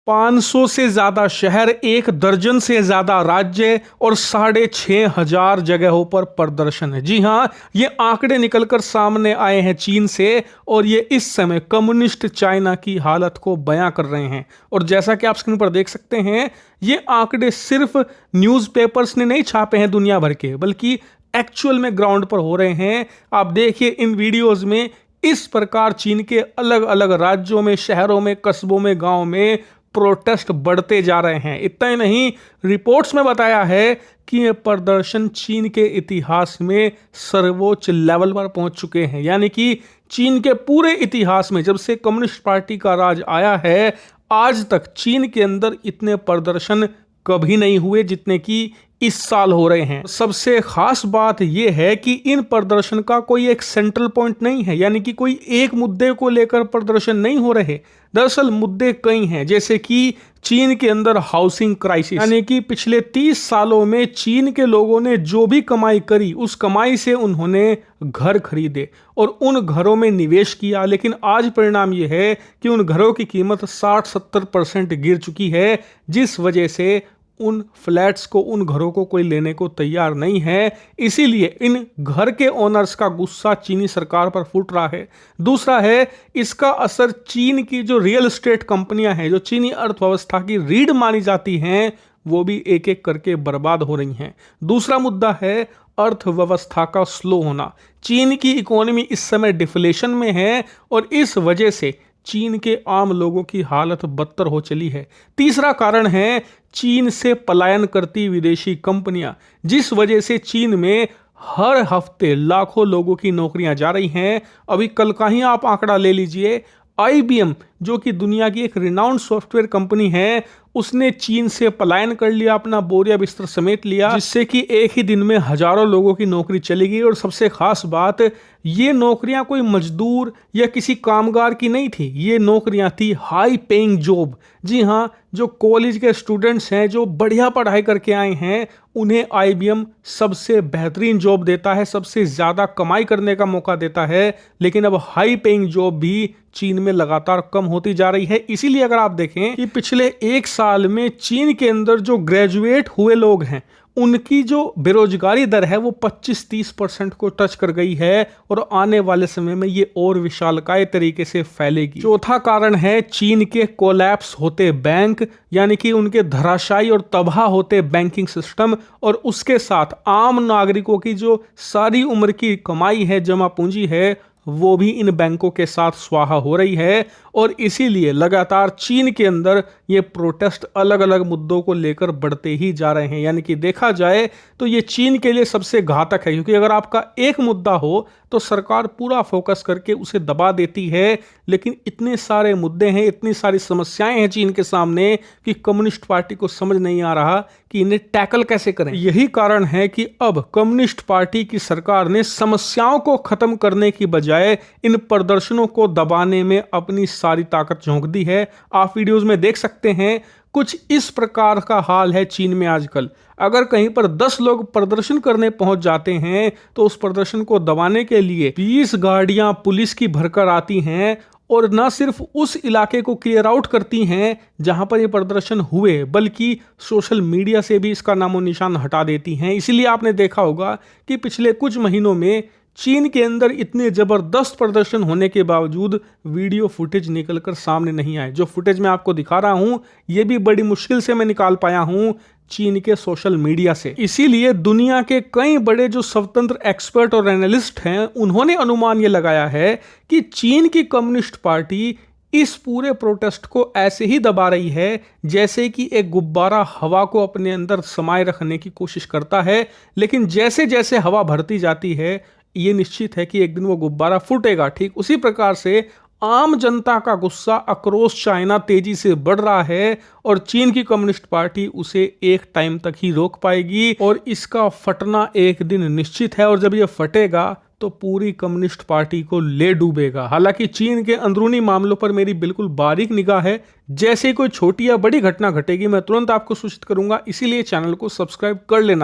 500 से ज्यादा शहर, 1 दर्जन से ज्यादा राज्य और 6,500 जगहों पर प्रदर्शन है। जी हां, ये आंकड़े निकलकर सामने आए हैं चीन से और ये इस समय कम्युनिस्ट चाइना की हालत को बयां कर रहे हैं। और जैसा कि आप स्क्रीन पर देख सकते हैं, ये आंकड़े सिर्फ न्यूज़पेपर्स ने नहीं छापे हैं दुनिया भर के, बल्कि एक्चुअल में ग्राउंड पर हो रहे हैं। आप देखिए इन वीडियोस में इस प्रकार चीन के अलग अलग राज्यों में, शहरों में, कस्बों में, गांव में प्रोटेस्ट बढ़ते जा रहे हैं। इतना ही नहीं, रिपोर्ट्स में बताया है कि ये प्रदर्शन चीन के इतिहास में सर्वोच्च लेवल पर पहुंच चुके हैं। यानी कि चीन के पूरे इतिहास में जब से कम्युनिस्ट पार्टी का राज आया है, आज तक चीन के अंदर इतने प्रदर्शन कभी नहीं हुए जितने कि इस साल हो रहे हैं। सबसे खास बात यह है कि इन प्रदर्शन का कोई एक सेंट्रल पॉइंट नहीं है, यानी कि कोई एक मुद्दे को लेकर प्रदर्शन नहीं हो रहे। दरअसल मुद्दे कई हैं, जैसे कि चीन के अंदर हाउसिंग क्राइसिस, यानी कि पिछले 30 सालों में चीन के लोगों ने जो भी कमाई करी, उस कमाई से उन्होंने घर खरीदे और उन घरों में निवेश किया, लेकिन आज परिणाम यह है कि उन घरों की कीमत 60-70% गिर चुकी है, जिस वजह से उन फ्लैट्स को, उन घरों को कोई लेने को तैयार नहीं है। इसीलिए इन घर के ओनर्स का गुस्सा चीनी सरकार पर फूट रहा है। दूसरा है, इसका असर चीन की जो रियल एस्टेट कंपनियां हैं, जो चीनी अर्थव्यवस्था की रीढ़ मानी जाती हैं, वो भी एक एक करके बर्बाद हो रही हैं। दूसरा मुद्दा है अर्थव्यवस्था का स्लो होना। चीन की इकोनॉमी इस समय डिफ्लेशन में है और इस वजह से चीन के आम लोगों की हालत बदतर हो चली है। तीसरा कारण है चीन से पलायन करती विदेशी कंपनियां, जिस वजह से चीन में हर हफ्ते लाखों लोगों की नौकरियां जा रही हैं। अभी कल का ही आप आंकड़ा ले लीजिए, IBM जो कि दुनिया की एक रिनाउंड सॉफ्टवेयर कंपनी है, उसने चीन से पलायन कर लिया, अपना बोरिया बिस्तर समेट लिया, जिससे कि एक ही दिन में हजारों लोगों की नौकरी चली गई। और सबसे खास बात, ये नौकरियां कोई मजदूर या किसी कामगार की नहीं थी, ये नौकरियां थी हाई पेइंग जॉब। जी हाँ, जो कॉलेज के स्टूडेंट्स हैं, जो बढ़िया पढ़ाई करके आए हैं, उन्हें IBM सबसे बेहतरीन जॉब देता है, सबसे ज़्यादा कमाई करने का मौका देता है। लेकिन अब हाई पेइंग जॉब भी चीन में लगातार कम होती जा रही है। इसीलिए अगर आप देखें कि पिछले 1 साल में चीन के अंदर जो ग्रेजुएट हुए लोग हैं, उनकी जो बेरोजगारी दर है वो 25-30% को टच कर गई है और आने वाले समय में ये और विशालकाय तरीके से फैलेगी। चौथा कारण है चीन के कोलैप्स होते बैंक, यानी कि उनके धराशायी और तबाह होते बैंकिंग सिस्टम, और उसके साथ आम नागरिकों की जो सारी उम्र की कमाई है, जमा पूंजी है, वो भी इन बैंकों के साथ स्वाहा हो रही है। और इसीलिए लगातार चीन के अंदर ये प्रोटेस्ट अलग अलग मुद्दों को लेकर बढ़ते ही जा रहे हैं। यानी कि देखा जाए तो ये चीन के लिए सबसे घातक है, क्योंकि अगर आपका एक मुद्दा हो तो सरकार पूरा फोकस करके उसे दबा देती है। लेकिन इतने सारे मुद्दे हैं, इतनी सारी समस्याएं हैं चीन के सामने कि कम्युनिस्ट पार्टी को समझ नहीं आ रहा कि इन्हें टैकल कैसे करें। यही कारण है कि अब कम्युनिस्ट पार्टी की सरकार ने समस्याओं को खत्म करने की बजाय इन प्रदर्शनों को दबाने में अपनी सारी ताकत झोंक दी है। आप वीडियोस में देख सकते हैं, कुछ इस प्रकार का हाल है चीन में आजकल। अगर कहीं पर 10 लोग प्रदर्शन करने पहुंच जाते हैं तो उस प्रदर्शन को दबाने के लिए 20 गाड़ियां पुलिस की भरकर आती हैं और न सिर्फ उस इलाके को क्लियर आउट करती हैं जहां पर ये प्रदर्शन हुए, बल्कि सोशल मीडिया से भी इसका नामो निशान हटा देती हैं। इसीलिए आपने देखा होगा कि पिछले कुछ महीनों में चीन के अंदर इतने जबरदस्त प्रदर्शन होने के बावजूद वीडियो फुटेज निकलकर सामने नहीं आए। जो फुटेज मैं आपको दिखा रहा हूं, ये भी बड़ी मुश्किल से मैं निकाल पाया हूं चीन के सोशल मीडिया से। इसीलिए दुनिया के कई बड़े जो स्वतंत्र एक्सपर्ट और एनालिस्ट हैं, उन्होंने अनुमान ये लगाया है कि चीन की कम्युनिस्ट पार्टी इस पूरे प्रोटेस्ट को ऐसे ही दबा रही है जैसे कि एक गुब्बारा हवा को अपने अंदर समाये रखने की कोशिश करता है। लेकिन जैसे जैसे हवा भरती जाती है, ये निश्चित है कि एक दिन वो गुब्बारा फूटेगा। ठीक उसी प्रकार से आम जनता का गुस्सा अक्रॉस चाइना तेजी से बढ़ रहा है और चीन की कम्युनिस्ट पार्टी उसे एक टाइम तक ही रोक पाएगी और इसका फटना एक दिन निश्चित है। और जब ये फटेगा तो पूरी कम्युनिस्ट पार्टी को ले डूबेगा। हालांकि चीन के अंदरूनी मामलों पर मेरी बिल्कुल बारीक निगाह है, जैसे कोई छोटी या बड़ी घटना घटेगी मैं तुरंत आपको सूचित करूंगा। इसीलिए चैनल को सब्सक्राइब कर लेना।